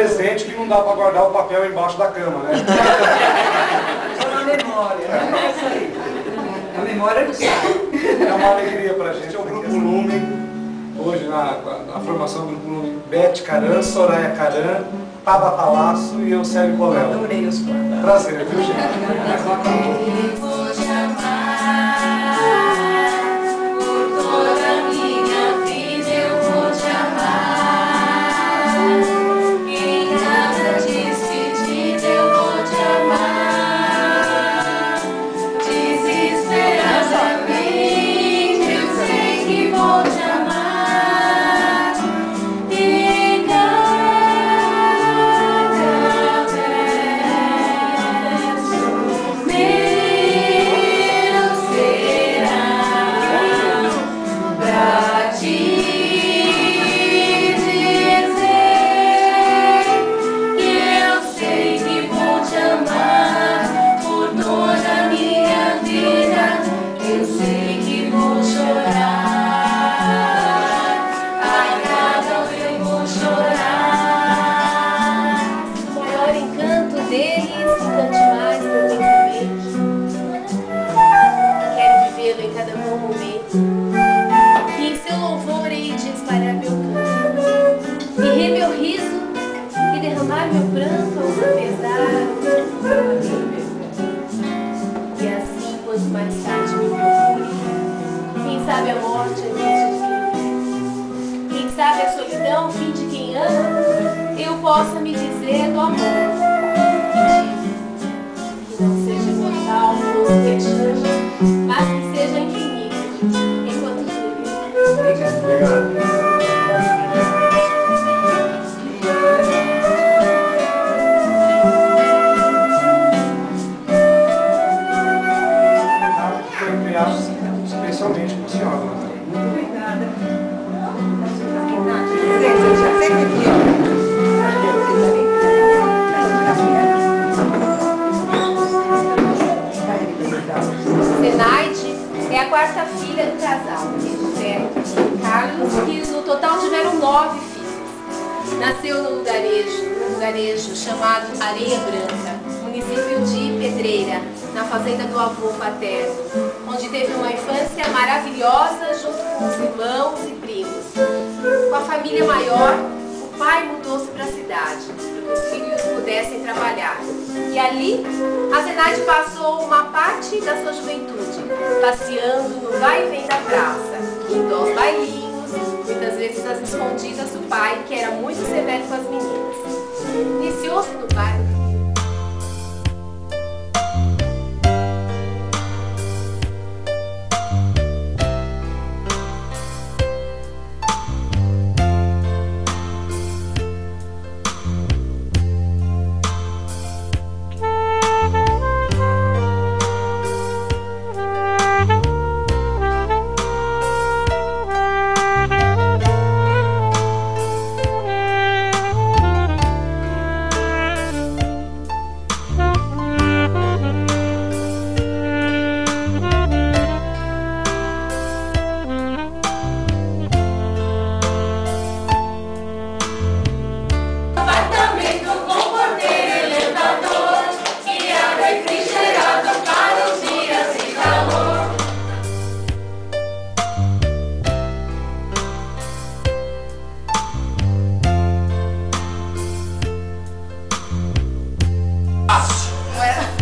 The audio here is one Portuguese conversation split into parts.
presente que não dá para guardar o papel embaixo da cama, né? Só na memória, né? É isso aí. A memória não sai. É uma alegria para a gente. É o Grupo Lumen, hoje na formação do Grupo Lumen, Beth Caran, Soraya Caran, Tabata Lasso e eu, Célio Colela. Adorei os quadros. Prazer, viu, gente? Vou te amar, por toda minha vida eu vou te amar. Em cada despedida eu vou te amar. Desesperadamente eu sei que vou te amar. Em cada verso meu será pra te dizer que eu sei que vou te amar por toda a minha vida. Eu sei que vou chorar, ai, cada hora eu vou chorar. O maior encanto deles, encante mais intensamente. Quero vivê-lo em cada bom momento. E em seu louvor hei de espalhar meu canto. E rir meu riso e derramar meu pranto ao pesar. E assim, quanto mais tarde me procure, quem sabe a morte é início de quem vive. Quem sabe a solidão, fim de quem ama, eu possa me dizer do amor que não seja imortal, fosse vexame, mas que seja infinito, enquanto dure. Foi criado especialmente para a senhora, né? Obrigada. Gente, já sei que aqui, Zenaide é a quarta filha do casal, José e Carlos, que no total tiveram 9 filhos. Nasceu num lugarejo chamado Areia Branca, município de Pedreira, na fazenda do avô paterno, onde teve uma infância maravilhosa junto com os irmãos e primos. Com a família maior, o pai mudou-se para a cidade, para que os filhos pudessem trabalhar. E ali, a Zenaide passou uma parte da sua juventude, passeando no vai e vem da praça, indo aos bailinhos, muitas vezes às escondidas do pai, que era muito severo com as meninas. Iniciou-se no bairro.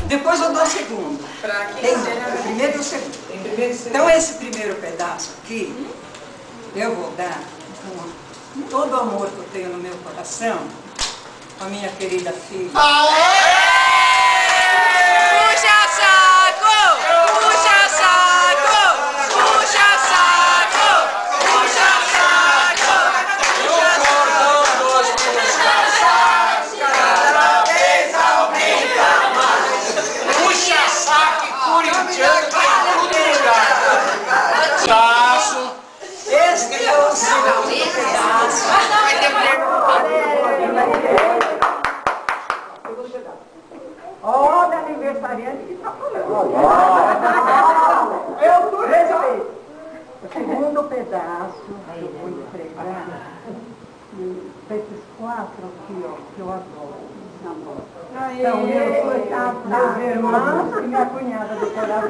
Depois eu dou o segundo. Tem o primeiro e o segundo. Então esse primeiro pedaço aqui, eu vou dar com todo o amor que eu tenho no meu coração, a minha querida filha. Puxa saco! Puxa saco! Puxa saco! Puxa saco! Cada vez aumenta mais. Puxa saco corintiano vai em todo lugar. Taço. Esse é o segundo pedaço. Olha, aniversariante que está falando. Eu respeito. O segundo pedaço eu vou entregar Esses 4 aqui, ó, que eu adoro. Então, meus irmãos e minha cunhada do coração.